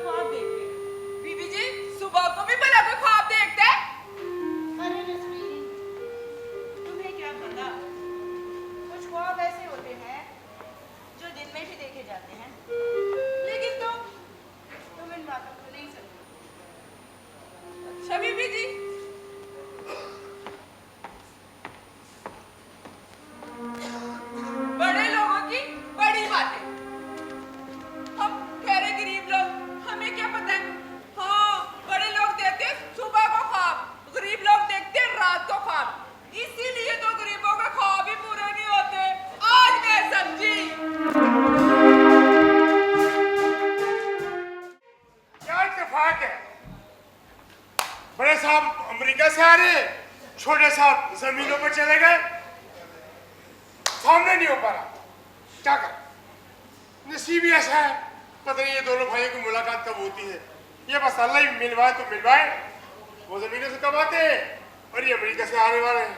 ख्वाब देखते हैं। बीबी जी सुबह को भी भला कोई ख्वाब देखते हैं? अरे रश्मि, तुम्हें क्या पता, कुछ ख्वाब ऐसे होते हैं जो दिन में भी देखे जाते हैं, लेकिन तुम इन बातों को नहीं समझते। अच्छा बीबी जी, बड़े लोगों की बड़ी बातें, हम ठहरे गरीब लोग, हमें क्या पता है। हाँ, बड़े लोग देखते हैं सुबह को ख्वाब, गरीब लोग देखते हैं रात को ख्वाब, इसीलिए तो गरीबों के ख्वाब भी पूरे नहीं होते। आज मैं समझी। क्या इत्तेफाक है, बड़े साहब अमेरिका से आ रहे, छोटे साहब जमीनों पर चले गए, सामने नहीं हो पा रहा, क्या कर। नसीब ही ऐसा है, पता नहीं ये दोनों भाइयों की मुलाकात कब होती है। ये बस अल्लाह ही मिलवाए तो मिलवाए, वो जमीनों से कब आते हैं और ये अमेरिका से आने वाले हैं।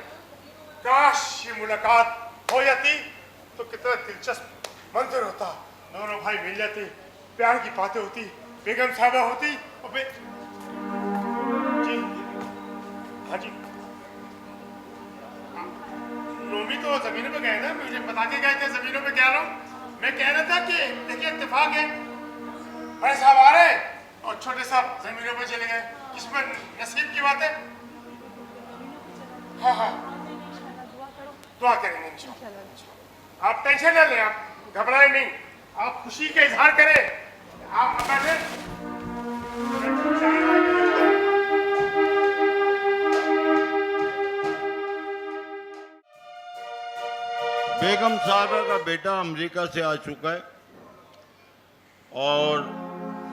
काश ये मुलाकात हो जाती तो कितना दिलचस्प मंजर होता, दोनों भाई मिल जाते, प्यार की बातें होती, बेगम साहबा होती और जी हाँ जी, नोमी तो जमीनों पे गए ना, मुझे बता के गए थे जमीनों पे क्या रहा हूँ। मैं कह रहा था कि देखिए इत्तेफाक है, बड़े साहब आ रहे और छोटे साहब जमीनों पे चले गए, इसमें नसीब की बात है। हाँ हाँ, दुआ करेंगे इंशाअल्लाह। आप टेंशन ना लें, आप घबराएं नहीं, आप खुशी का इजहार करें। आप बैठे, बेगम साहबा का बेटा अमेरिका से आ चुका है और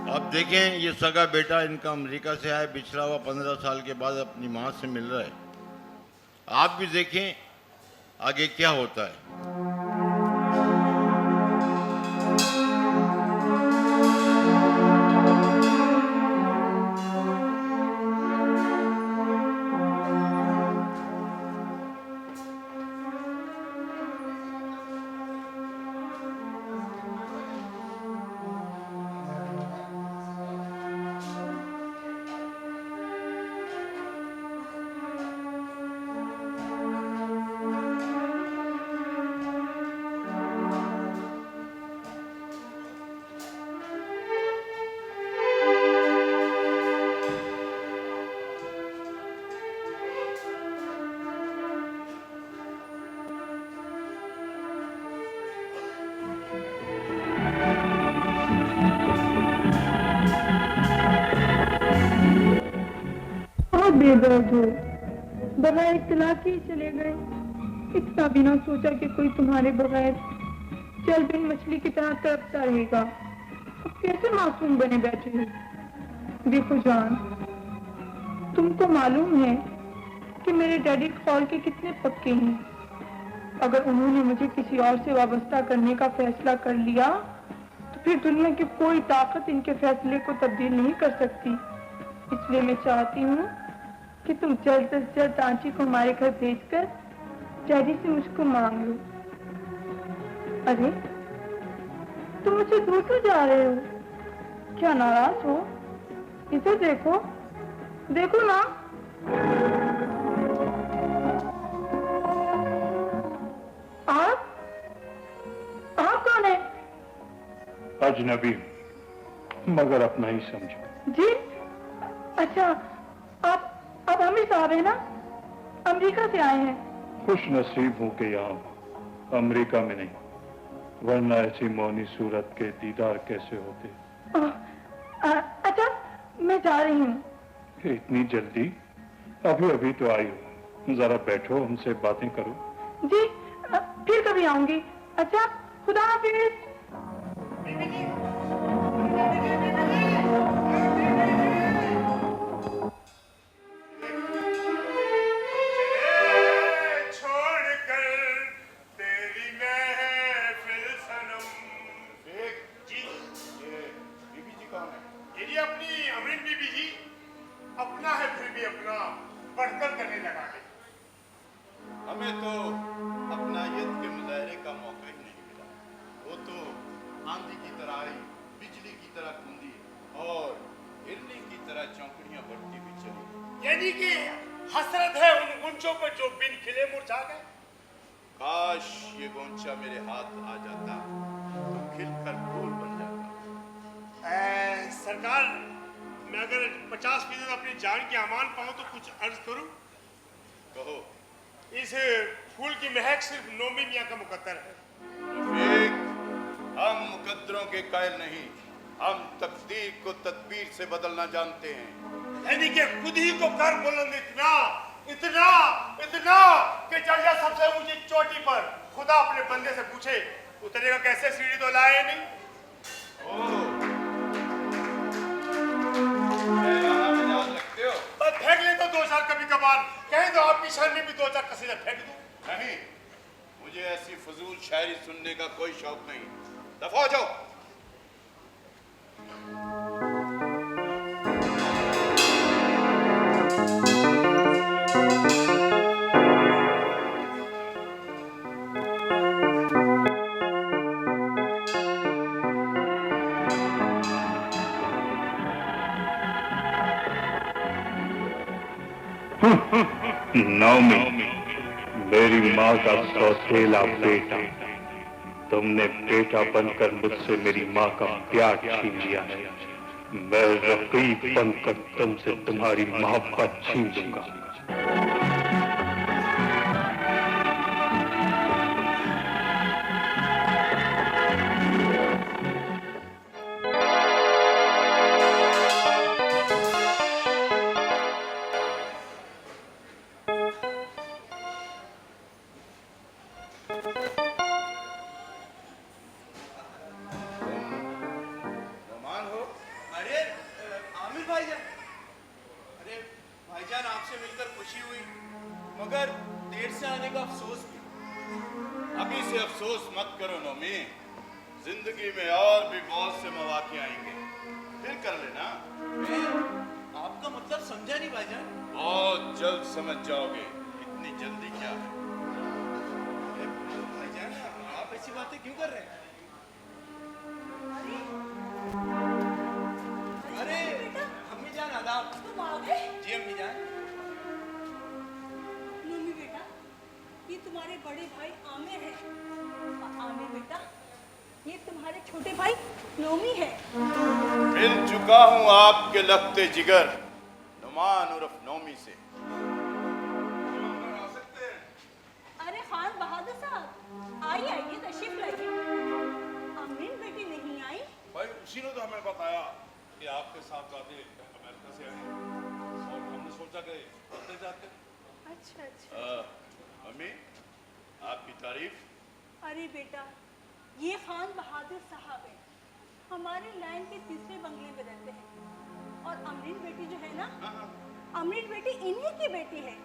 अब देखें ये सगा बेटा इनका अमेरिका से आया, बिछड़ा हुआ 15 साल के बाद अपनी माँ से मिल रहा है। आप भी देखें आगे क्या होता है। बेदर्द हो, बगैर इत्तला के ही चले गए। इतना भी ना सोचा कि कोई तुम्हारे बगैर चल बिन मछली की तरह तड़पता रहेगा। अब कैसे मासूम बने बैठे हो। देखो जान, तुमको मालूम है कि मेरे डैडी खौल के कितने पक्के हैं। अगर उन्होंने मुझे किसी और से वाबस्ता करने का फैसला कर लिया तो फिर दुनिया की कोई ताकत इनके फैसले को तब्दील नहीं कर सकती। इसलिए मैं चाहती हूँ कि तुम जल्द से जल्द आंटी को हमारे घर भेजकर डैडी से मुझको मांग लो। अरे तुम मुझे दूर क्यों जा रहे हो? क्या नाराज हो? इधर देखो, देखो ना। आप कौन है? अजनबी मगर अपना ही समझो। जी अच्छा, आप हमीर साहब है ना? अमेरिका से आए हैं। खुश नसीब हूं कि यहाँ अमेरिका में नहीं, वरना ऐसी मौनी सूरत के दीदार कैसे होते। अच्छा मैं जा रही हूँ। इतनी जल्दी? अभी अभी तो आई हो, जरा बैठो हमसे बातें करो। जी फिर कभी आऊंगी। अच्छा खुदा हाफिज। अपना है फिर भी अपना बढ़कर करने लगा है। हमें तो अपनायत के मुजाहरे का मौका ही नहीं मिला। वो तो आंधी की तरह आई, बिजली की तरह कूदी और यानी कि हसरत है उन गुंचों पर जो बिन खिले मुरझा गए। काश ये गोंचा मेरे हाथ आ जाता तो खिलकर फूल बन जाता। सरकार, मैं अगर 50% अपनी जान की अमान पाऊं तो कुछ अर्ज करूं। कहो। इस फूल की महक सिर्फ नोमी मियां का मुकद्दर है। रफीक, हम मुकद्दरों के कायल नहीं, हम तकदीर को तदबीर से बदलना जानते हैं। यानी कि खुद ही को कर बुलंद इतना इतना इतना कि चढ़ जा सबसे ऊंची चोटी पर। खुदा अपने बंदे से पूछे उतरेगा कैसे, सीढ़ी तो लाए नहीं। लगते हो बस फेंक ले तो 2 4 कभी कभार, कहें तो आपकी शान में भी 2 4 कसीदे फेंक दूं। नहीं, मुझे ऐसी फजूल शायरी सुनने का कोई शौक नहीं। दफा हो जाओ। नौमी, मेरी माँ का सौतेला बेटा, तुमने बेटा बनकर मुझसे मेरी माँ का प्यार छीन लिया है। मैं रकीब बनकर तुमसे तुम्हारी मोहब्बत छीन लूंगा। मगर देर से आने का अफसोस भी। अभी से अफसोस मत करो नोमी, जिंदगी में और भी बहुत से मौके आएंगे, फिर कर लेना। आपका मतलब समझा नहीं भाईजान। बहुत जल्द समझ जाओगे, इतनी जल्दी क्या है। भाईजान आप ऐसी बातें क्यों कर रहे हैं? अरे अम्मी जान आदाब। तुम आ गए? जी अम्मी जान। नोमी बेटा, ये तुम्हारे बड़े भाई आमिर है। आमिर बेटा, ये तुम्हारे छोटे भाई नोमी है। मिल चुका हूँ आपके लफ्ते जिगर नुमान उर्फ नोमी से। अरे खान बहादुर साहब, आइए आइए, तशरीफ लाइए। आमिर बेटी नहीं आई? भाई उसी ने तो हमें बताया कि आपके साथ जाते अमेरिका से आए और हमने सोचा कि आते जाते। अच्छा अच्छा। मम्मी, आपकी तारीफ। अरे बेटा, ये खान बहादुर साहब है, हमारे लाइन के तीसरे बंगले में रहते हैं। और अमरीन बेटी जो है ना, अमरीन बेटी इन्हीं की बेटी है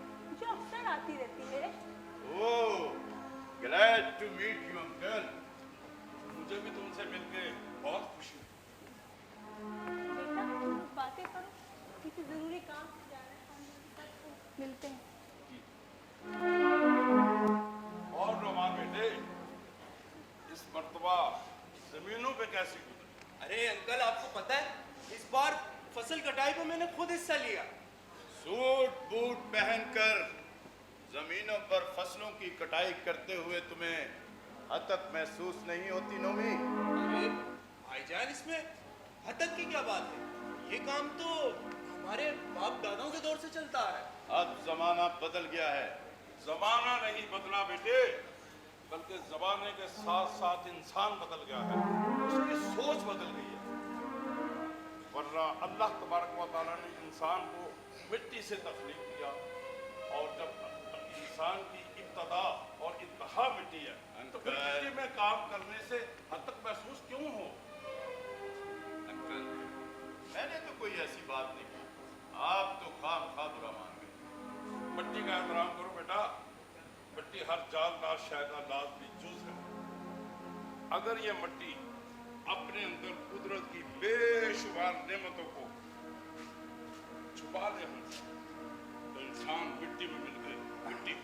जो अक्सर आती रहती है। ओह, glad to meet you uncle। मुझे भी तुमसे मिलके बहुत खुशी हुई। बेटा बातें करो, किसी जरूरी काम से जा रहे हैं, हम साथ मिलते हैं। और रोमान बेटे, इस मर्तबा जमीनों पे कैसी गुजरी? अरे अंकल आपको पता है, इस बार फसल कटाई में मैंने खुद हिस्सा लिया। सूट बूट पहनकर जमीनों पर फसलों की कटाई करते हुए तुम्हें हतक महसूस नहीं होती नोमी? अरे भाईजान, इसमें हतक की क्या बात है? ये काम तो हमारे बाप दादाओं के दौर से चलता आ रहा है। अब जमाना बदल गया है। जमाना नहीं बदला बेटे, बल्कि जमाने के साथ साथ इंसान बदल गया है, उसकी सोच बदल गई है। वरना अल्लाह तबारक व तआला ने इंसान को मिट्टी से तख्लीक किया, और जब इंसान की इब्तदा और इंतहा मिट्टी है तो फिर मिट्टी में काम करने से हद तक महसूस क्यों हो? अंकल, मैंने तो कोई ऐसी बात नहीं की, आप तो खामखा बुरा मान गए। मिट्टी का एहतराम करो बेटा, मिट्टी हर जानदार शय का लाजमी जुज है। अगर ये मिट्टी अपने अंदर कुदरत की बेशुमार नेमतों को छुपा ले तो इंसान मिट्टी में मिल गए, मिट्टी।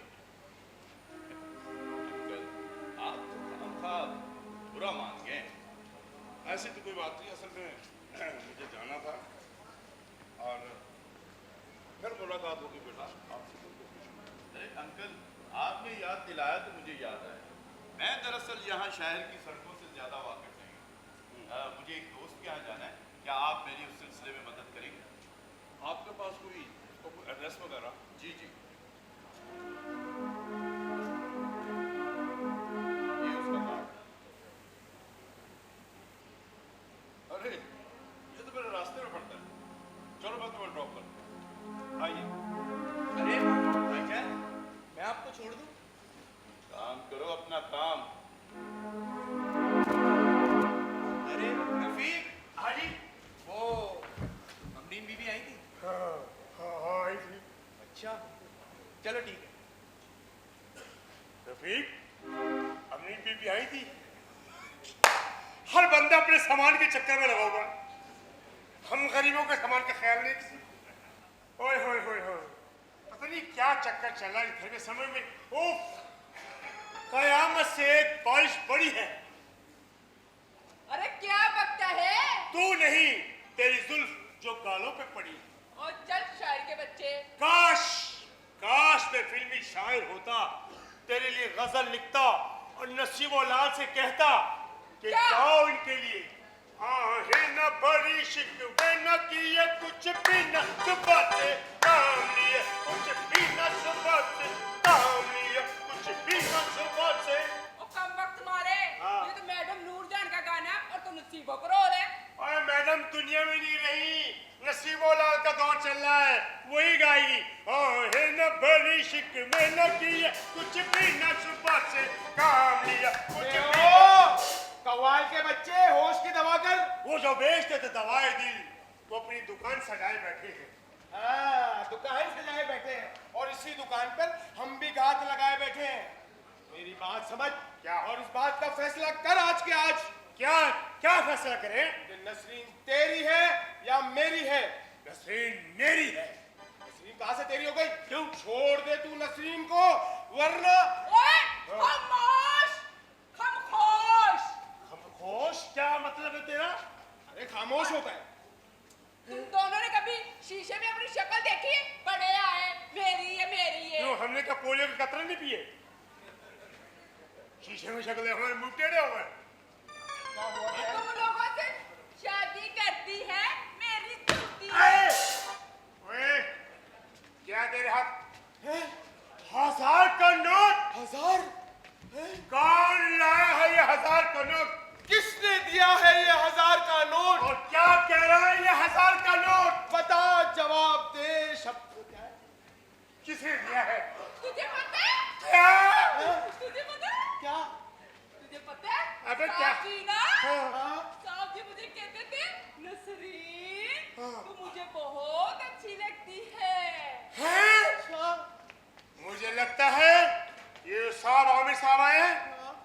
अंकल, आप तो खामखा बुरा मान गए। ऐसी तो कोई बात नहीं, असल में मुझे जाना था और फिर मुलाकात होगी बेटा, आपसे मिलकर खुशी हुई। अरे अंकल, आपने याद दिलाया तो मुझे याद आया। मैं दरअसल यहाँ शहर की सड़कों से ज्यादा वाकिफ नहीं हूँ। मुझे एक दोस्त के यहाँ जाना है, क्या आप मेरी उस सिलसिले में मदद करेंगे? आपके पास कोई एड्रेस वगैरह? जी जी, ये उसका कार्ड। अरे ये तो मेरे रास्ते में पड़ता है, चलो मैं तुम्हें ड्रॉप कर दूं। आइए। अरे भाईजान, मैं आपको छोड़ दूं? काम करो अपना काम। अरे रफीक, हाँ जी। वो अमरीन बीबी आई थी? हाँ आई थी। अच्छा, चलो ठीक है। रफीक, अमरीन बीबी आई थी। हर बंदा अपने सामान के चक्कर में लगा हुआ, हम गरीबों के सामान का ख्याल नहीं किसी। ओए होए होए होए, पता नहीं क्या चक्कर चल रहा है घर में, समझ में। उफ, कयामत से एक बारिश बड़ी है। अरे क्या बकता है? तू नहीं, तेरी जुल्फ जो गालों पे पड़ी। और चल शायर के बच्चे। काश काश मैं फिल्मी शायर होता, तेरे लिए गजल लिखता और नसीबो लाल से कहता कि क्या? गाओ इनके लिए। आहें न भरी शिकवे न किए, कुछ भी न सुबह से काम लिए, कुछ भी न सुबह से काम लिए, कुछ भी न सुबह से। ओ कम वक्त मारे, हाँ। ये तो मैडम नूरजान का गाना है और तो नसीबों को रो रहे। अरे मैडम दुनिया में नहीं रही, नसीबो लाल का दौर चल रहा है, वही गाएगी। आहें न भरी शिकवे न किए, कुछ भी न सुबह से काम लिया, कुछ भी। कव्वाल के बच्चे, होश की दवा कर। वो जो बेचते थे दवाए दिल, वो अपनी दुकान सजाए बैठे हैं। हाँ, दुकान सजाए बैठे हैं और इसी दुकान पर हम भी गात लगाए बैठे हैं। मेरी बात समझ क्या? और इस बात का फैसला कर आज के आज। क्या क्या फैसला करें? कि नसरीन तेरी है या मेरी है? नसरीन मेरी है। नसरीन कहाँ से तेरी हो गई? क्यों? छोड़ दे तू नसरीन को, वरना। ओए, खामोश, खामोश। होश क्या मतलब है तेरा? अरे खामोश होता है। तुम दोनों ने कभी शीशे में अपनी शक्ल देखी? बड़े आए, मेरी है, मेरी है। क्यों, हमने क्या पोलियो के कतरे नहीं पिए? शीशे में शक्ल हमारे मुंह टेढ़े हो गए। तुम लोगों से शादी करती है, मेरी चुटती है। ओए, क्या तेरे हाथ 1000 का नोट? 1000? कौन लाया है ये 1000 का नोट? किसने दिया है ये 1000 का नोट? और क्या कह रहा है ये 1000 का नोट? बता, जवाब दे। शब्द क्या है? किसने दिया है? तुझे पता है? क्या? तुझे पता है? क्या? तुझे पता है? अबे क्या? साहब जी ना, हाँ? साहब जी मुझे कहते थे, नसरीन, तू मुझे बहुत अच्छी लगती है। हैं? अच्छा। मुझे लगता है ये साहब आमिर साहब आए हैं,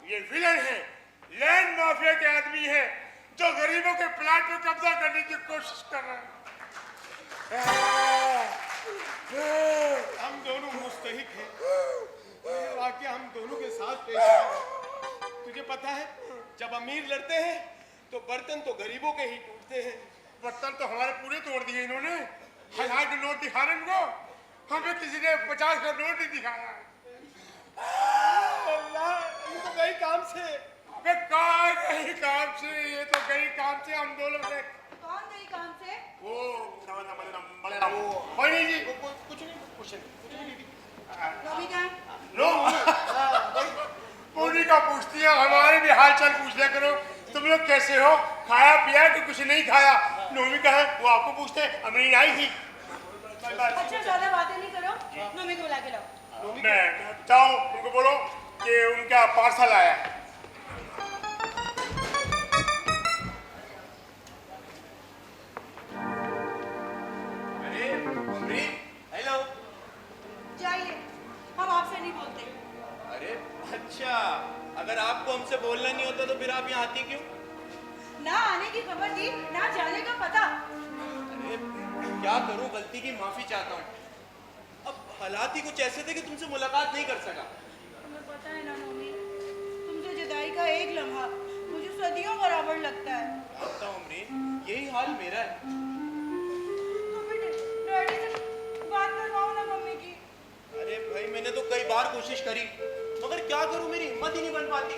ये विलन है, लैंड माफिया के आदमी है, जो गरीबों के प्लाट पर कब्जा करने की कोशिश कर रहा है। हम दोनों मुस्तहिक हैं। ये वाकया हम दोनों के साथ पेश आया। तुझे पता है, जब अमीर लड़ते हैं तो बर्तन तो गरीबों के ही टूटते हैं। बर्तन तो हमारे पूरे तोड़ दिए इन्होंने। 1000 का नोट दिखा रहे इनको, हमें किसी ने 50 का नोट नहीं दिखाया। अल्लाह, ये तो गई काम से। अबे कहाँ गई काम से? ये तो गई काम से। हम दोनों ने कौन गई काम से? वो कोई नहीं जी, कुछ नहीं, कुछ नहीं। नोमी कहाँ है? नो पूरी का पूछती है, हमारे भी हाल चाल पूछ लिया करो। तुम लोग कैसे हो, खाया पिया कि कुछ नहीं खाया? नोमी का है वो आपको पूछते हैं, अमीन आई थी। अच्छा, ज्यादा बातें नहीं करो, नोमी को बुला के लाओ। मैं जाओ, उनको बोलो कि उनका पार्सल आया है। अरे अमरीन, हेलो। जाइए, हम आपसे नहीं बोलते। अरे अच्छा, अगर आपको हमसे बोलना नहीं होता तो फिर आप यहाँ आती क्यों? ना आने की खबर दी, ना जाने का पता। अरे क्या करूं, गलती की माफी चाहता हूँ। अब हालात ही कुछ ऐसे थे कि तुमसे मुलाकात नहीं कर सका। तुम्हें पता है ना नोमी, तुमसे जुदाई का एक लम्हा मुझे सदियों बराबर लगता है। जानता हूँ अमरीन, यही हाल मेरा है। तुम भी डैडी से बात करवाओ मैंने तो कई बार कोशिश करी, मगर क्या करूं, मेरी हिम्मत ही नहीं बन पाती।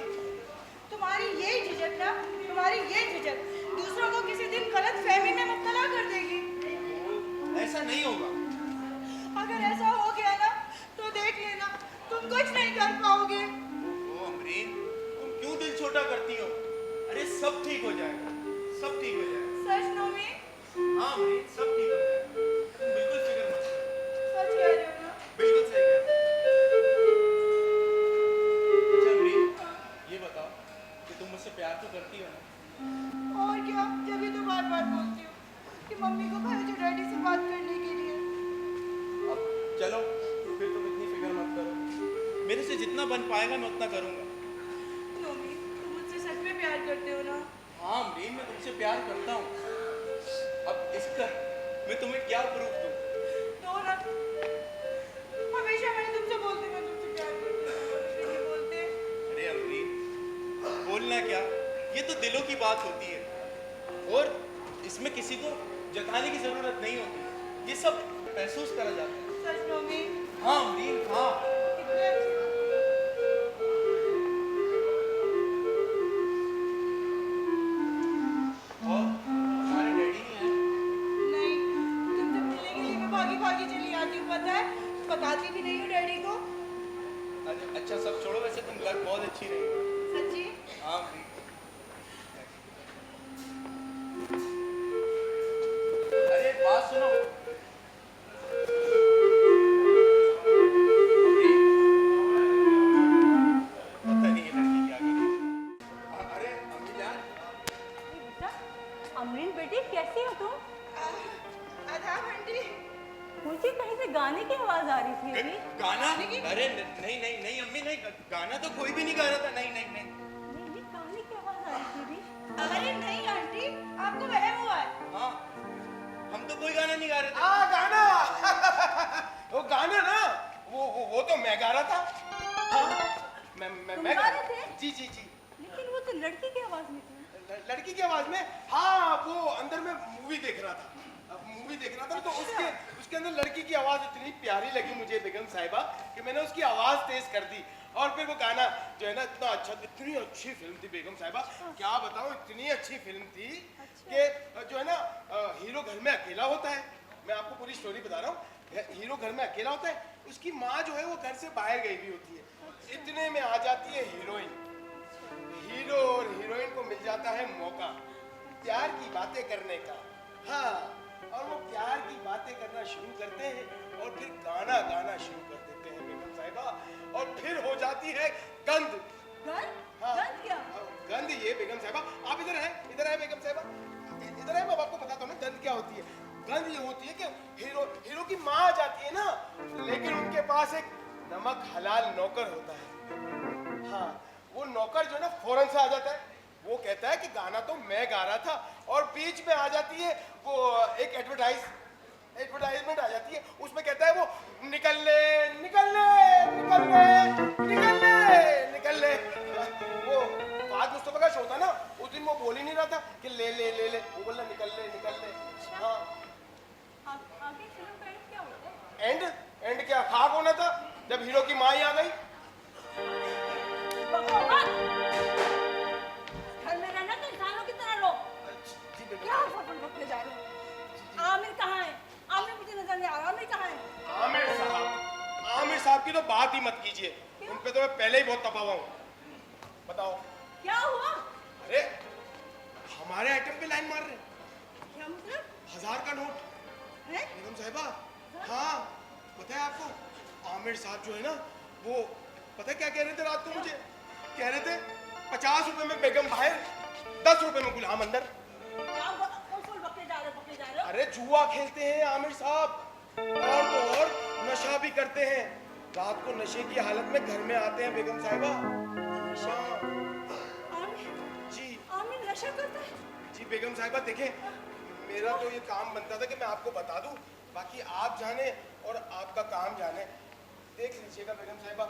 तुम्हारी ये झिझक ना, तुम्हारी ये झिझक दूसरों को किसी दिन गलत फहमी में मुब्तला कर देगी। ऐसा नहीं होगा। अगर ऐसा हो गया ना तो देख लेना, तुम कुछ नहीं कर पाओगे। ओ अमरीन, तुम क्यों दिल छोटा करती हो? अरे सब ठीक हो जाएगा, सब ठीक हो जाएगा। सच नोमी? हाँ अमरीन, सब ठीक हो जाएगा, तुम बिल्कुल फिक्र मत करो। सच कह रहे हो ना? बिल्कुल सही कह रहे हो। अच्छा अमरीन, ये बताओ कि तुम मुझसे प्यार तो करती हो ना? और क्या, जब भी तो बार बार बोलती हो कि मम्मी को भेजो डैडी से बात करने के लिए। अब चलो, तो फिर तुम इतनी फिक्र मत करो, मेरे से जितना बन पाएगा मैं उतना करूंगा। नोमी, तुम मुझसे सच में प्यार करते हो ना? हाँ अमरीन, मैं तुमसे प्यार करता हूँ। अब इसका मैं तुम्हें क्या प्रूफ दूं? तो ना, हमेशा मैंने तुमसे बोलते मैं तुमसे प्यार करती हूँ, फिर नहीं बोलते। अरे अमरीन, बोलना क्या, ये तो दिलों की बात होती है और इसमें किसी को जताने की जरूरत नहीं होती, ये सब महसूस करा जाता है। सच नोमी? हाँ अमरीन, हाँ। कितने अच्छे। और हमारे डैडी नहीं आए? नहीं, तुमसे मिलने के लिए मैं भागी भागी चली आती हूँ, पता है? बताती भी नहीं हूँ डैडी को। अच्छा सब छोड़ो, वैसे तुम घर बहुत अच्छी रही हो। सच्ची? हाँ अमरीन। अरे बात सुनो। पता नहीं ये लड़की क्या करी। अरे अम्मी जान, बेटा, अमरीन बेटी कैसी हो तुम? आदाब आंटी। मुझे कहीं से गाने की आवाज आ रही थी अभी। गाना? अरे नहीं नहीं नहीं अम्मी, नहीं, गाना तो कोई भी नहीं गा रहा था। नहीं नहीं नहीं नहीं, गाने की आवाज आ रही थी अभी। अरे नहीं आंटी, आपको वहम हुआ है। हाँ, हम तो कोई गाना नहीं गा रहे थे। गाना वो गाना ना, वो तो मैं गा रहा था। तुम गा रहे थे? जी जी जी। लेकिन वो तो लड़की की आवाज में थी। लड़की की आवाज में? हाँ, वो अंदर में मूवी देख रहा था, तो उसके अंदर लड़की की आवाज इतनी प्यारी लगी मुझे बेगम साहिबा कि मैंने उसकी आवाज तेज कर दी और फिर वो गाना जो है ना इतना अच्छा, इतनी अच्छी फिल्म थी बेगम साहिबा, क्या बताऊं, इतनी अच्छी फिल्म थी कि जो है ना हीरो घर में अकेला होता है। मैं आपको पूरी स्टोरी बता रहा हूँ। हीरो घर में अकेला होता है, उसकी माँ जो है वो घर से बाहर गई हुई होती है। इतने में आ जाती है हीरोइन। हीरो और हीरोइन को मिल जाता है मौका प्यार की बातें करने का। हाँ, और वो प्यार की बातें करना शुरू करते हैं और फिर गाना गाना शुरू कर देते हैं बेगम साहिबा, और फिर हो जाती है गंध। गंध? हाँ, गंध क्या? गंध ये बेगम साहिबा, आप इधर है बेगम साहिबा, इधर है, मैं आपको बताता हूँ ना गंध क्या होती है। गंध ये होती है कि हीरो की माँ आ जाती है ना, लेकिन उनके पास एक नमक हलाल नौकर होता है। हाँ, वो नौकर जो है ना फौरन से आ जाता है, वो कहता है कि गाना तो मैं गा रहा था, और बीच में आ जाती है वो एक एडवर्टाइजमेंट आ जाती है, उसमें कहता है वो निकल ले। वो फाद मुस्तफा का शो था ना, उस दिन वो बोल ही नहीं रहा था कि ले, वो बोला निकल ले। हाँ, आगे फिल्म का एंड क्या होता है? एंड क्या खाक होना था जब हीरो की माँ ही आ गई। घर में रहना तो इंसानों की तरह रहो। क्या फटफट बकने जा रहे हो? आमिर कहाँ है? आमिर मुझे नजर नहीं आ रहा। आमिर कहाँ है? आमिर साहब की तो बात ही मत कीजिए, उन पे तो मैं पहले ही बहुत तपा हुआ हूँ। बताओ क्या हुआ? अरे हमारे आइटम पे लाइन मार रहे हैं। क्या मतलब? 1000 का नोट है? बेगम साहिबा। हाँ, पता है आपको, आमिर साहब जो है ना, वो पता है क्या कह रहे थे रात को मुझे? कह रहे थे 50 रुपए में बेगम बाहर, 10 रुपए में गुलाम अंदर। बकरे जा रहे हो? अरे जुआ खेलते हैं आमिर साहब, और तो और नशा भी करते हैं। रात को नशे की हालत में घर में आते हैं बेगम साहिबा। जी आमिर नशा करता है? जी बेगम साहिबा, देखें, मेरा तो ये काम बनता था कि मैं आपको बता दूं, बाकी आप जाने और आपका काम जाने। देख लीजिएगा बेगम साहिबा।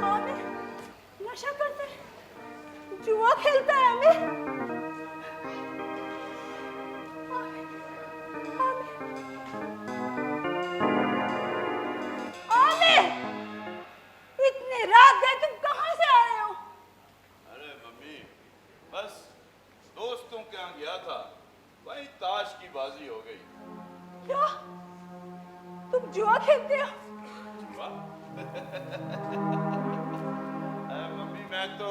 आमिर नशा करता है, जुआ खेलता है। आमिर वही ताश की बाजी हो गई। क्या तुम जुआ खेलते हो? जुआ? मम्मी मैं तो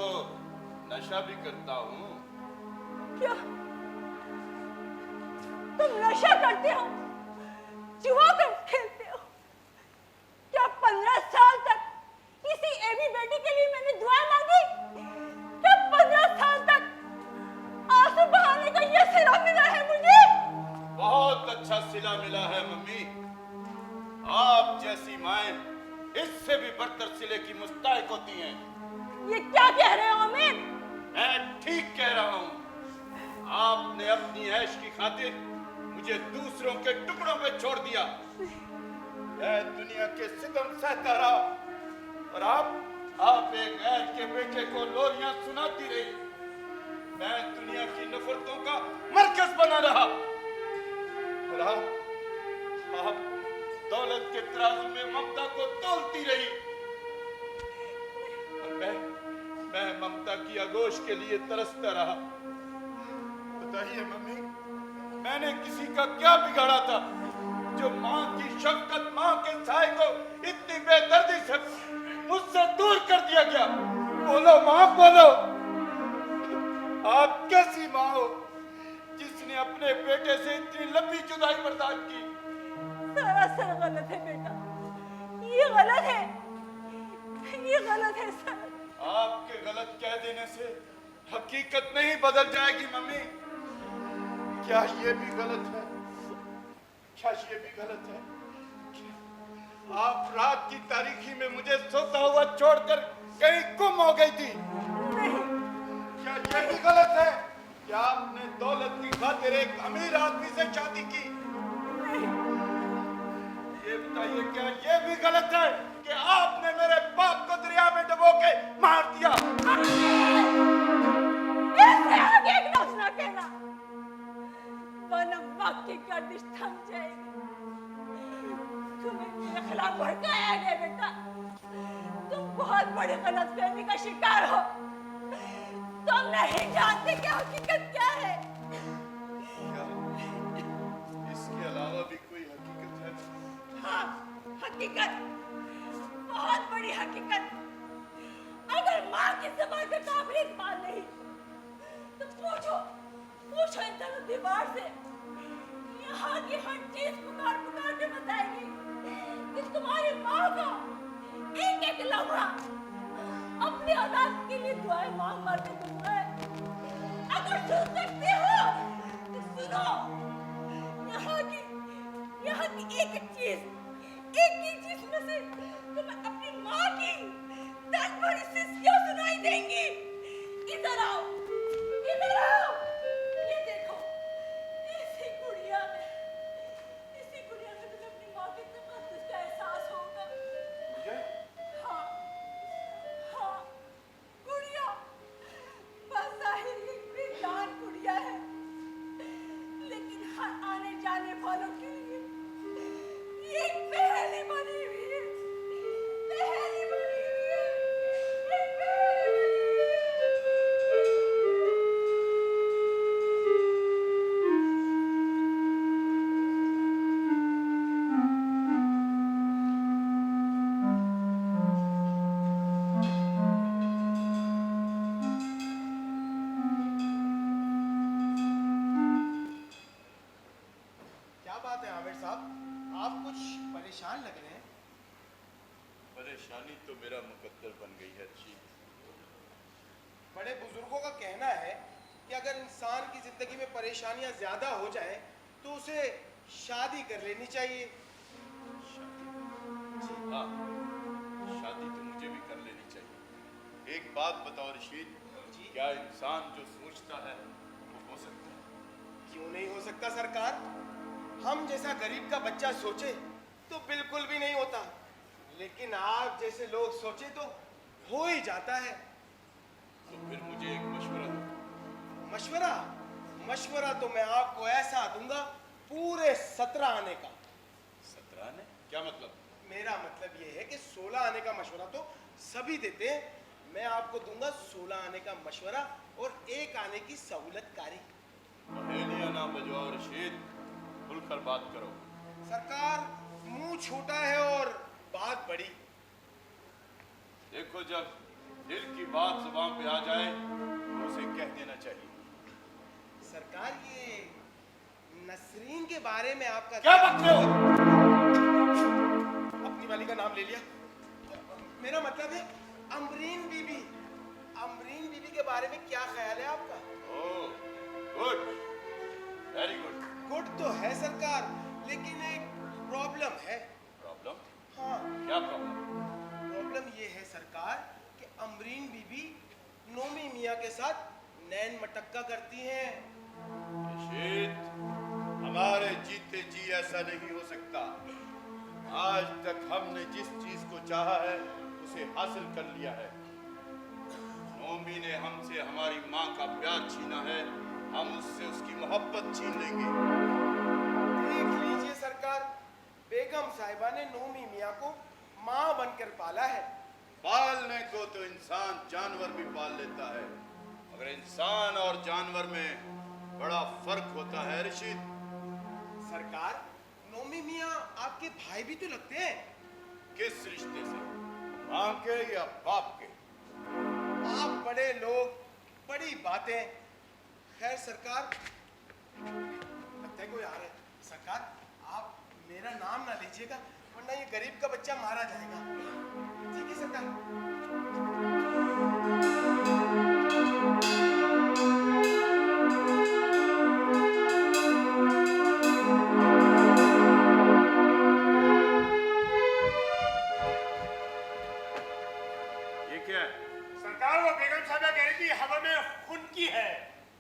नशा भी करता हूँ। क्या तुम नशा करते हो, जुआ खेलते हो? क्या 15 साल तक किसी एबी बेटी के लिए मैंने दुआएं मांगी? क्या 15 साल तक आंसू बहाने का ये सिला मिला है मुझे? बहुत अच्छा सिला मिला है मम्मी। आप जैसी माएं इससे भी बदतर सिले की मुस्तैक होती हैं। ये क्या कह रहे हो अमीर? मैं ठीक कह रहा हूँ। आपने अपनी ऐश की खातिर मुझे दूसरों के टुकड़ों पे छोड़ दिया। मैं दुनिया के सितम सहता रहा और आप एक गैर के बेटे को लोरियां सुनाती रही। मैं दुनिया की नफरतों का मरकज बना रहा और आप दौलत के तराजू में ममता को तोलती रही और मैं ममता की आगोश के लिए तरसता रहा। बताइए मम्मी, मैंने किसी का क्या बिगाड़ा था जो माँ की शफकत, माँ के साए को इतनी बेदर्दी से मुझसे दूर कर दिया गया? बोलो माँ, बोलो। आप कैसी माँ हो जिसने अपने बेटे से इतनी लंबी जुदाई बर्दाश्त की? सरासर गलत है बेटा, ये गलत है, ये गलत है सर। आपके गलत कह देने से हकीकत नहीं बदल जाएगी मम्मी। क्या ये भी गलत है? क्या ये भी गलत है? आप रात की तारीखी में मुझे सोता हुआ छोड़कर कहीं गुम हो गई थी। क्या ये भी गलत है कि आपने दौलत की खातिर एक अमीर आदमी से शादी की? ये बताइए, क्या ये भी गलत है कि आपने मेरे बाप को दरिया में डुबो के मार दिया? ऐसे आगे एक लफ्ज ना कहना, वरना वक्त की गर्दिश थम जाएगी। तुम्हें मेरे खिलाफ भड़काया है बेटा। तुम बहुत बड़ी गलतफहमी का शिकार हो। तुम नहीं जानते कि हकीकत क्या है। इसके अलावा भी कोई हकीकत है? हाँ, हकीकत, बहुत बड़ी हकीकत। अगर माँ की ज़बान पे काबिल इस्तेमाल नहीं तो पूछो इन दोनों दीवार से। यहाँ की हर चीज पुकार पुकार के बताएगी कि तुम्हारी माँ का एक एक लम्हा अपनी औलाद के लिए दुआएं मांग मार के दूंगा। अगर सुन सकते हो तो सुनो। यहाँ की एक एक चीज में से तुम्हें अपनी माँ की 10 बड़ी सिस्कियाँ सुनाई देंगी। इधर आओ, इधर आओ। ये देखो, इसी गुड़िया में तुम्हें अपनी माँ के तकद्दुस का एहसास होगा। हाँ, गुड़िया। बज़ाहिर एक बेजान गुड़िया है, लेकिन हर आने जाने वालों के लिए ये एक पहेली बनी हुई है। पहेली बनी हुई है, एक पहेली बनी हुई है। क्या बात है आमिर साहब, आप कुछ परेशान लग रहे हैं। परेशानी तो मेरा मुकद्दर बन गई है जी। बड़े बुजुर्गों का कहना है कि अगर इंसान की जिंदगी में परेशानियां ज्यादा हो जाए तो उसे शादी कर लेनी चाहिए। हाँ, शादी तो मुझे भी कर लेनी चाहिए। एक बात बताओ रशीद, क्या इंसान जो सोचता है वो हो सकता है? क्यों नहीं हो सकता सरकार? हम जैसा गरीब का बच्चा सोचे तो बिल्कुल भी नहीं होता, लेकिन आप जैसे लोग सोचे तो हो ही जाता है। तो फिर मुझे एक मशवरा दो। मशवरा तो मैं आपको ऐसा दूंगा, पूरे 17 आने का। 17 आने? क्या मतलब? मेरा मतलब ये है कि 16 आने का मशवरा तो सभी देते हैं, मैं आपको दूंगा 16 आने का मशवरा और 1 आने की सहूलत कारी। पहेलियां ना बजवाओ रशीद, खुलकर बात करो। सरकार, मुंह छोटा है और बात बड़ी। देखो, जब दिल की बात जुबान पे आ जाए तो उसे कह देना चाहिए। सरकार, ये नसरीन के बारे में आपका क्या बकते हो? अपनी वाली का नाम ले लिया। मेरा मतलब है अमरीन बीबी। अमरीन बीबी के बारे में क्या ख्याल है आपका? ओह, गुड, वेरी गुड। गुड तो है सरकार, लेकिन एक प्रॉब्लम है। प्रॉब्लम? हाँ, क्या प्रॉब्लम? प्रॉब्लम ये है सरकार कि अमरीन बीबी नोमी मियाँ के साथ नैन मटक्का करती हैं। रशीद, हमारे जीते जी ऐसा नहीं हो सकता। आज तक हमने जिस चीज को चाहा है उसे हासिल कर लिया है। नोमी ने हमसे हमारी माँ का प्यार छीना है, हम उससे उसकी मोहब्बत छीन लेंगे। देख लीजिए सरकार, बेगम साहिबा ने नोमी मियाँ को माँ बनकर पाला है। पालने को तो इंसान जानवर भी पाल लेता है, मगर इंसान और जानवर में बड़ा फर्क होता है रशीद। सरकार, नोमी मियाँ आपके भाई भी तो लगते हैं। किस रिश्ते से, माँ के या बाप के? आप बड़े लोग, बड़ी बातें। खैर सरकार, लगता है कोई आ रहा है। सरकार, आप मेरा नाम ना लीजिएगा, वरना ये गरीब का बच्चा मारा जाएगा। ठीक है सरकार। ये क्या है? सरकार, वो बेगम साहबा कह रही थी हवा में खून की है,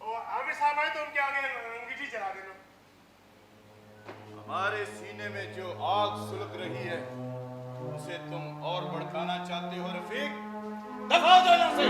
और आमिर साहब आए तो उनके आगे अंगीठी चला देना। हमारे सीने में जो आग सुलग रही है उसे तुम और भड़काना चाहते हो रफीक? दफा हो जाओ यहाँ से।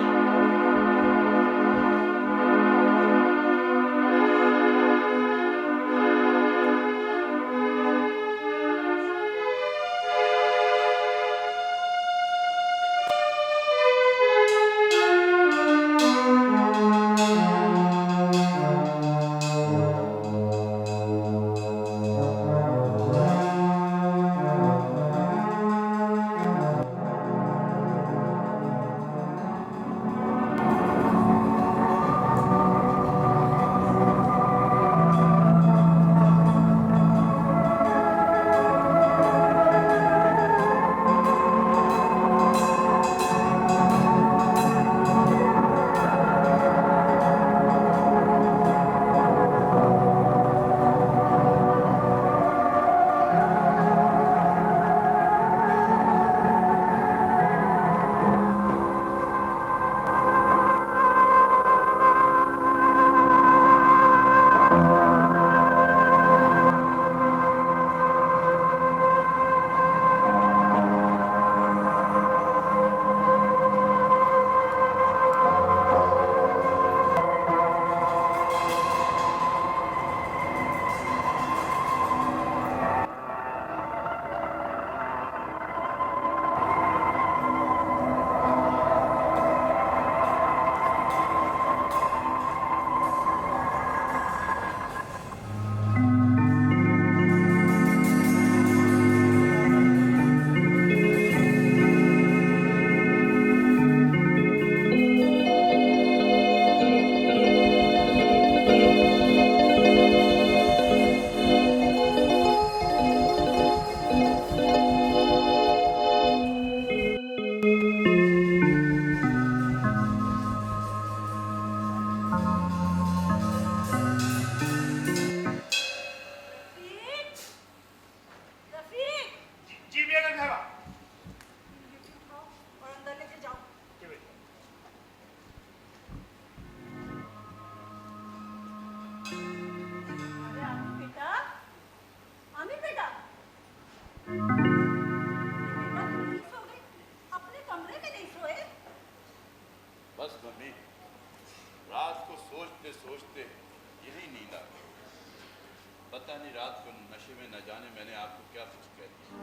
पता नहीं रात को नशे में न जाने मैंने आपको क्या कुछ कह दिया।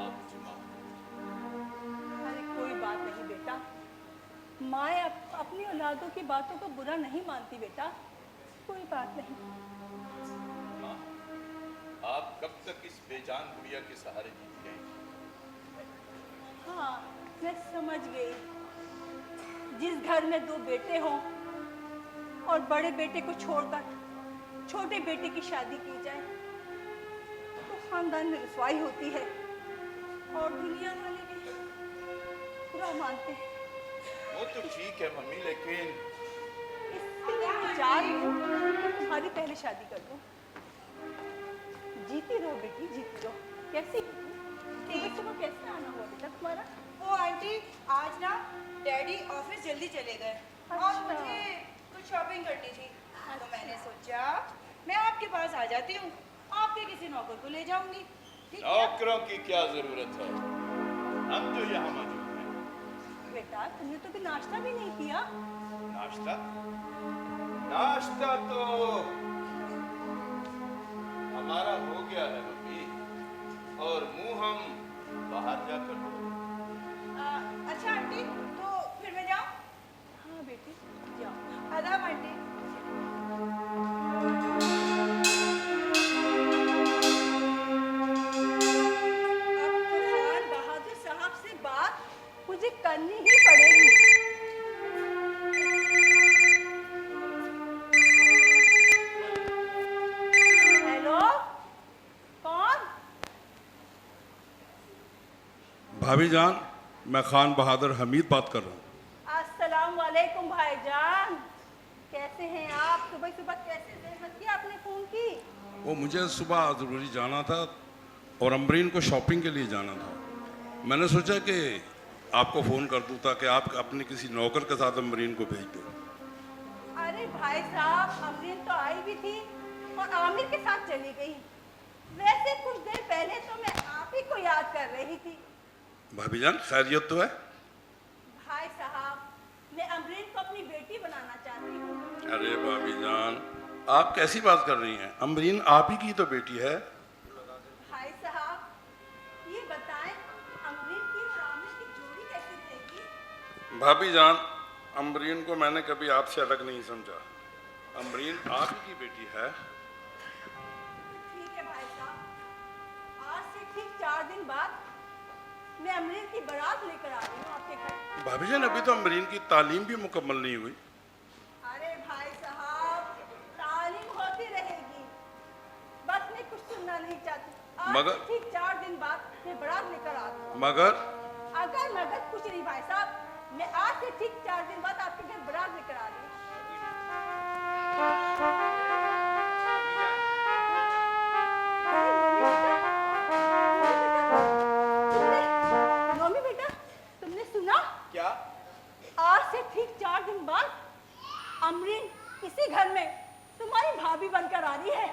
आप मुझे माफ करें। अरे कोई बात नहीं बेटा, माँ अपनी औलादों की बातों को बुरा नहीं मानती बेटा। कोई बात नहीं। माँ, आप कब तक इस बेजान गुड़िया के सहारे जीती रहेंगी? हाँ, मैं समझ गई। जिस घर में 2 बेटे हों और बड़े बेटे को छोड़कर छोटे बेटे की शादी की जाए तो खानदान में रुसवाई होती है और दुनिया वाले भी बुरा मानते हैं। वो तो ठीक है मम्मी, लेकिन इसलिए मैं चाह रही हूँ कि तुम्हारी पहले शादी कर दूँ। जीती रहो बेटी, जीती रहो। कैसी सुबह कैसे आना हुआ बेटा तुम्हारा? वो आंटी, आज ना डैडी ऑफिस जल्दी चले गए और अच्छा। मुझे कुछ शॉपिंग करनी थी, तो मैंने सोचा मैं आपके पास आ जाती हूँ, आपके किसी नौकर को ले जाऊंगी। ठीक है? नौकरों की क्या जरूरत है, हम तो यहाँ मौजूद हैं। बेटा तुमने तो भी नाश्ता भी नहीं किया। नाश्ता? नाश्ता तो हमारा हो गया है मम्मी, और मुंह हम बाहर जाकर धोएंगे। अच्छा आंटी, तो फिर मैं जाऊँ? हाँ बेटी जाओ। आदाब आंटी। अब तो खान बहादुर साहब से बात मुझे करनी ही पड़ेगी। हेलो, कौन? भाभी जान, मैं खान बहादुर हमीद बात कर रहा हूँ। अस्सलाम वालेकुम भाईजान, कैसे हैं आप? सुबह सुबह कैसे जहमत की आपने फोन की? वो मुझे सुबह ज़रूरी जाना था और अमरीन को शॉपिंग के लिए जाना था। मैंने सोचा कि आपको फ़ोन कर दूँ ताकि आप अपने किसी नौकर के साथ अमरीन को भेज दो। अरे भाई साहब, अमरीन तो आई भी थी और आमिर के साथ चली गई। वैसे कुछ देर पहले तो मैं आप ही को याद कर रही थी। भाभी जान, खैरियत तो है? भाई साहब, मैं अमरीन को अपनी बेटी बनाना चाहती हूँ। अरे भाभी जान, आप कैसी बात कर रही हैं? अमरीन आप ही की तो बेटी है। भाई साहब, ये बताएं अमरीन की और आमिर की जोड़ी कैसी रहेगी? भाभी जान, अमरीन को मैंने कभी आपसे अलग नहीं समझा। अमरीन आप ही की बेटी है। ठीक है भाई साहब, आज से ठीक 4 दिन बाद मैं अमरीन की बारात लेकर आ रही हूँ आपके घर। भाभी जान, अभी तो अमरीन की तालीम भी मुकम्मल नहीं हुई। अरे भाई साहब, तालीम होती रहेगी, बस मैं कुछ सुनना नहीं चाहती। आज मगर- से ठीक 4 दिन बाद मैं बारात लेकर आ रही हूँ। मगर मगर कुछ नहीं भाई साहब, मैं आज से ठीक 4 दिन बाद आपके घर बारात लेकर आ रही हूँ। नोमी बेटा, तुमने सुना? क्या? आज से ठीक 4 दिन बाद अमरीन इसी घर में तुम्हारी भाभी बनकर आ रही है।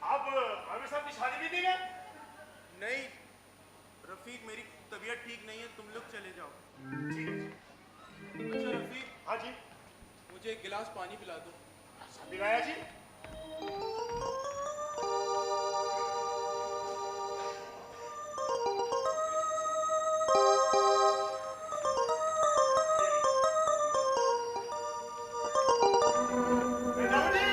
आप आमिर साहब की शादी भी नहीं गए? नहीं रफीक, मेरी तबीयत ठीक नहीं है, तुम लोग चले जाओ। ठीक है। अच्छा रफीक, हाँ जी, मुझे एक गिलास पानी पिला दो। दिलाया जी। बेटा जी,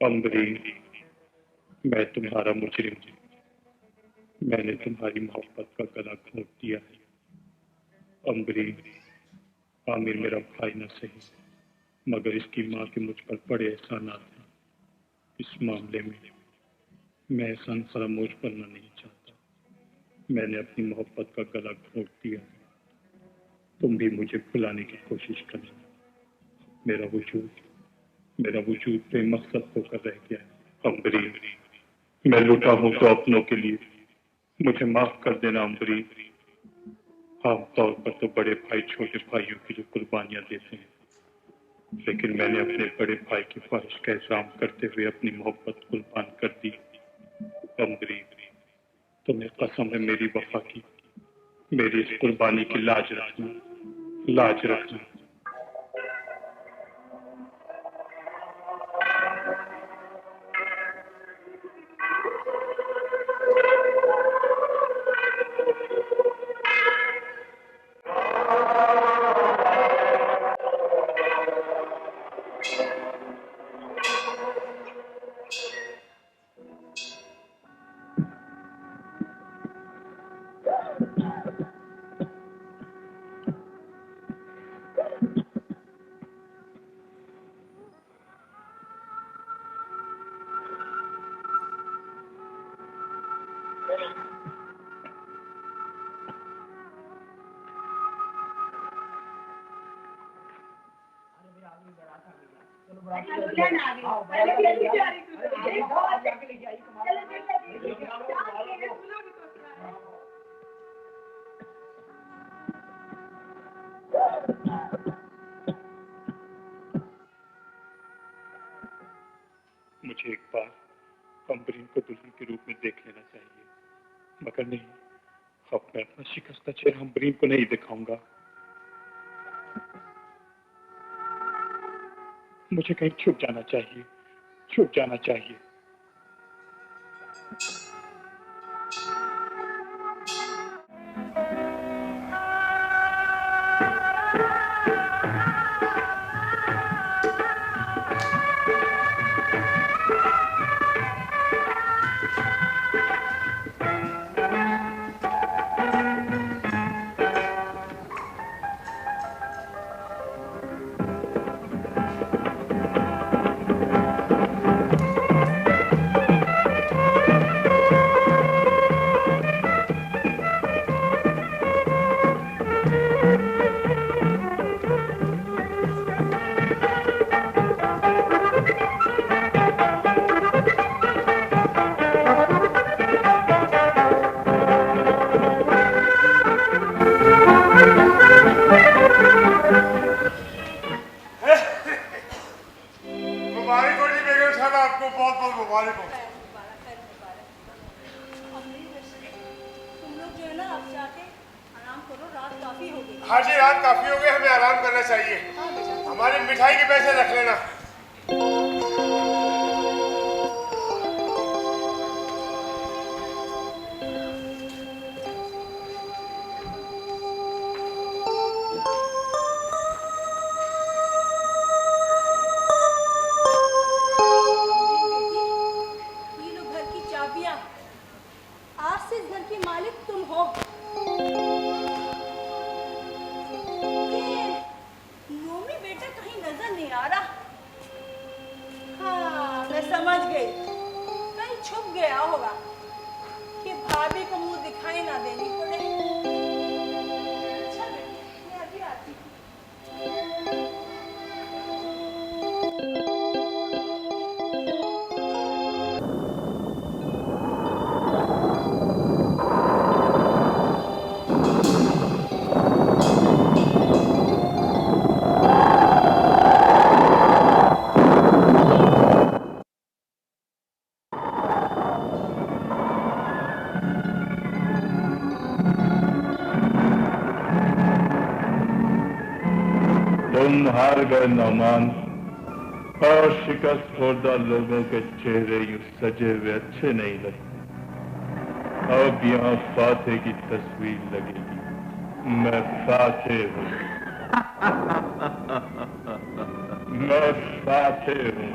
अम्बरीश, मैं तुम्हारा मुजरिम हूं। मैंने तुम्हारी मोहब्बत का गला घोंट दिया है। अम्बरीश, आमिर मेरा भाई न सही, मगर इसकी माँ के मुझ पर बड़े एहसानात हैं। इस मामले में मैं एहसान फरामोश करना नहीं चाहता। मैंने अपनी मोहब्बत का गला घोंट दिया है। तुम भी मुझे भुलाने की कोशिश करना। मेरा वजूद बेमकसद होकर रह गया है। अम्बरीश, मैं लुटा हूं तो अपनों के लिए, मुझे माफ कर देना अम्बरीश। आमतौर पर तो बड़े भाई छोटे भाइयों की जो कुर्बानियां देते हैं, लेकिन मैंने अपने बड़े भाई की ख्वाहिश का एहतराम करते हुए अपनी मोहब्बत कुर्बान कर दी। अम्बरीश, तुम्हें कसम है मेरी वफा की, मेरी इस कुर्बानी की लाज रखना। मुझे एक बार अम्बरीश को दुल्हन के रूप में देख लेना चाहिए, मगर नहीं, अब मैं अपना शिकस्ता चेहरा अम्बरीश को नहीं दिखाऊंगा। मुझे कहीं छुप जाना चाहिए। हाँ जी, रात काफी हो गई, हमें आराम करना चाहिए। हमारी मिठाई के पैसे रख लेना। तुम हार गए नौमान, और शिकस्त खोरदा लोगों के चेहरे यूं सजे हुए अच्छे नहीं लगे। अब यहाँ फाते की तस्वीर लगेगी। मैं फातिह हूँ। मैं फातिह हूँ।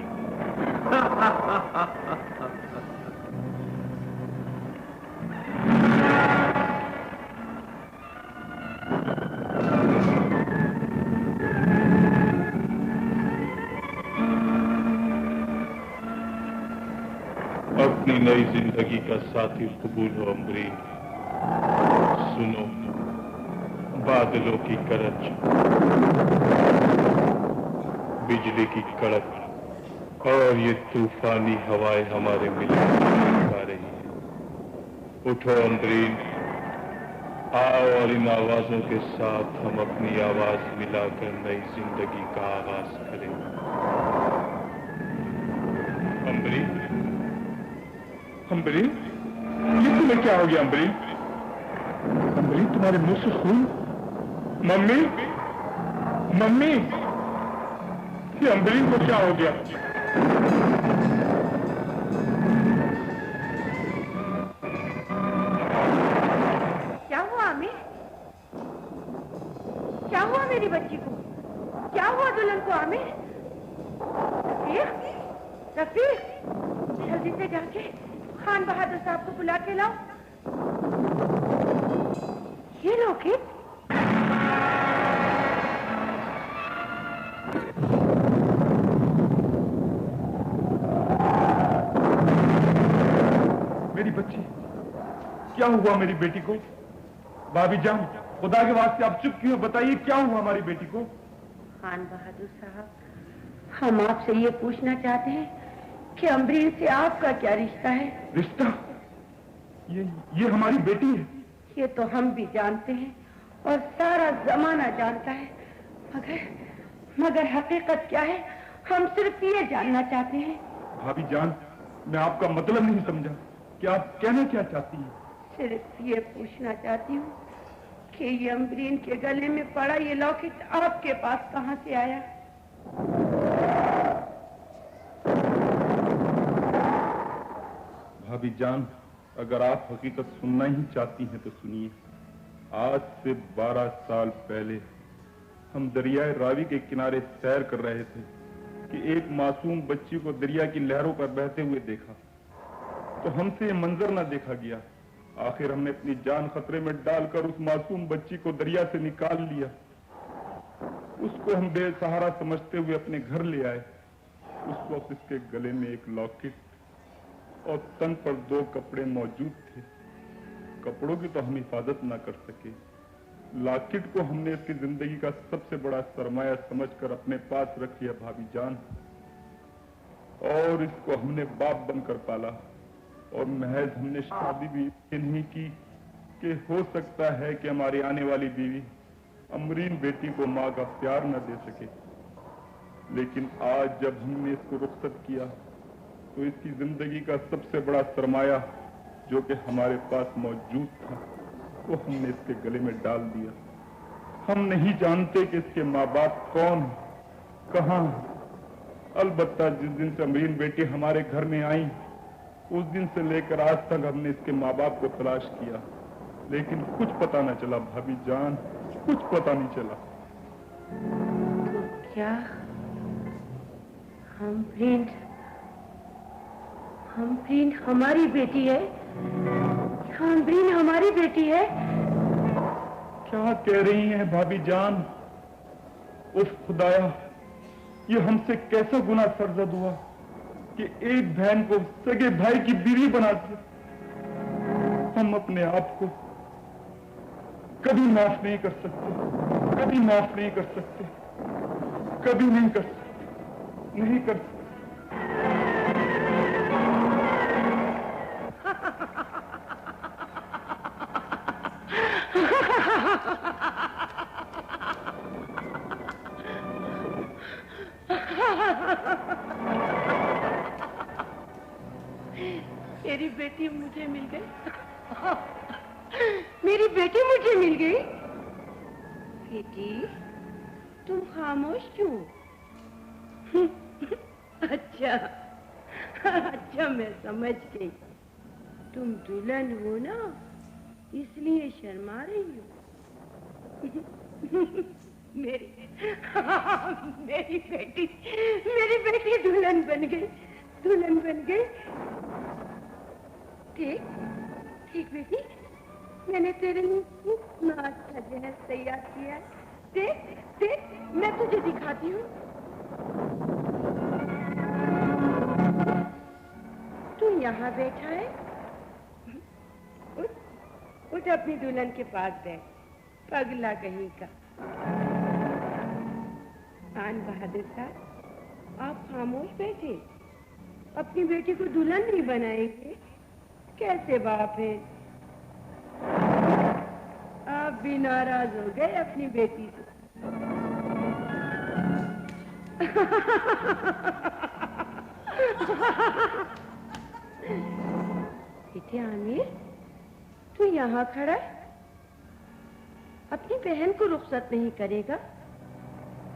अपनी नई जिंदगी का साथी कबूल हो अमरीन। सुनो, बादलों की गरज, बिजली की कड़क और ये तूफानी हवाएं हमारे मिलकर आ रही है। उठो अमरीन, आओ और इन आवाजों के साथ हम अपनी आवाज मिलाकर नई जिंदगी का आगाज करें। अमरीन, अम्बरीन, ये तुम्हें क्या हो गया अम्बरीन? अम्बरीन, तुम्हारे मुंह से खून। मम्मी, मम्मी, ये अम्बरीन को क्या हो गया? क्या हुआ आमिर? क्या हुआ मेरी बच्ची को? क्या हुआ दुल्हन को आमिर? रफीक, रफीक, जल्दी से जाके खान बहादुर साहब को बुला के लाओ। ये लॉकेट? मेरी बच्ची, क्या हुआ मेरी बेटी को? भाभी जान, खुदा के वास्ते आप चुप क्यों? बताइए क्या हुआ हमारी बेटी को? खान बहादुर साहब, हम आपसे ये पूछना चाहते हैं कि अम्बरीन से आपका क्या रिश्ता है? रिश्ता? ये हमारी बेटी है। ये तो हम भी जानते हैं और सारा जमाना जानता है, मगर हकीकत क्या है हम सिर्फ ये जानना चाहते हैं। भाभी जान, मैं आपका मतलब नहीं समझा कि आप कहना क्या चाहती हैं? सिर्फ ये पूछना चाहती हूँ कि ये अम्बरीन के गले में पड़ा ये लॉकेट आपके पास कहाँ से आया? भाभी जान, अगर आप हकीकत सुनना ही चाहती हैं तो सुनिए। आज से 12 साल पहले हम दरियाए रावी के किनारे सैर कर रहे थे कि एक मासूम बच्ची को दरिया की लहरों पर बहते हुए देखा। तो हमसे ये मंजर ना देखा गया। आखिर हमने अपनी जान खतरे में डालकर उस मासूम बच्ची को दरिया से निकाल लिया। उसको हम बेसहारा समझते हुए अपने घर ले आए। उस वक्त इसके गले में एक लॉकेट और तन पर 2 कपड़े मौजूद थे। कपड़ों की तो हम हिफाजत ना कर सके, लॉकेट को हमने इसकी जिंदगी का सबसे बड़ा सरमाया समझकर अपने पास रख लिया भाभी जान, और इसको हमने बाप बनकर पाला। और महज हमने शादी भी नहीं की कि हो सकता है कि हमारी आने वाली बीवी अमरीन बेटी को माँ का प्यार न दे सके। लेकिन आज जब हमने इसको रुखसत किया तो इसकी जिंदगी का सबसे बड़ा सरमाया जो कि हमारे पास मौजूद था वो हमने इसके गले में डाल दिया। हम नहीं जानते कि इसके माँ बाप कौन है, कहाँ है। अलबत्ता जिस दिन से अमरीन बेटी हमारे घर में आई उस दिन से लेकर आज तक हमने इसके माँ बाप को तलाश किया, लेकिन कुछ पता न चला भाभी जान, कुछ पता नहीं चला। तो क्या अमरीन हमारी बेटी है? क्या अमरीन हमारी बेटी है? क्या कह रही हैं भाभी जान? उफ खुदाया, ये हमसे कैसा गुनाह सरजद हुआ कि एक बहन को सगे भाई की बीवी बना दी। हम अपने आप को कभी माफ नहीं कर सकते, कभी माफ नहीं कर सकते, कभी नहीं कर सकते, नहीं कर सकते। मेरी बेटी मुझे मिल गई। मेरी बेटी मुझे मिल गई। बेटी, तुम खामोश क्यों? अच्छा, मैं समझ गई। तुम दुल्हन हो ना, इसलिए शर्मा रही हो। मेरी बेटी दुल्हन बन गई, दुल्हन बन गई। ठीक ठीक बेटी, मैंने तेरे लिए इतना अच्छा जहर तैयार किया है। देख देख, मैं तुझे दिखाती हूँ। तू यहाँ बैठा है, उठ उठ, अपनी दुल्हन के पास बैठ, पगला कहीं का। आन बहादुर साहब, आप खामोश बैठे, अपनी बेटी को दुल्हन नहीं बनाएंगे? कैसे बाप है? आप भी नाराज हो गए अपनी बेटी से। बेटे आमिर, तू यहाँ खड़ा है, अपनी बहन को रुखसत नहीं करेगा?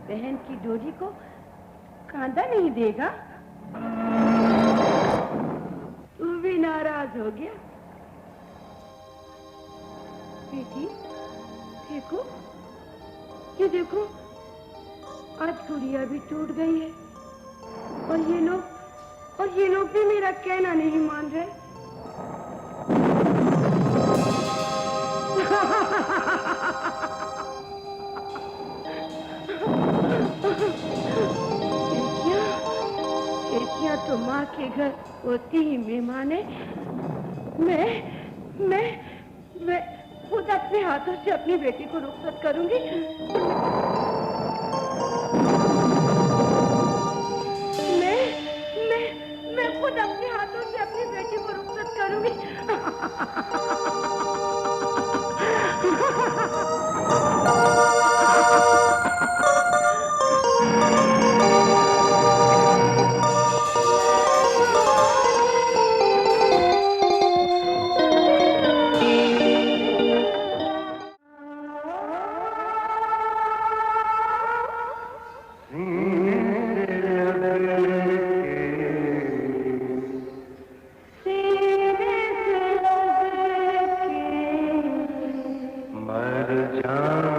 बहन की डोरी को कांधा नहीं देगा? तू भी नाराज हो गया? बेटी देखो, ये देखो, आज गुड़िया भी टूट गई है, और ये लोग भी मेरा कहना नहीं मान रहे। बेटियां तो माँ के घर होती ही मेहमान है। मैं खुद अपने हाथों से अपनी बेटी को रुखसत करूंगी। मैं खुद अपने हाथों से अपनी बेटी को रुखसत करूंगी। मर जा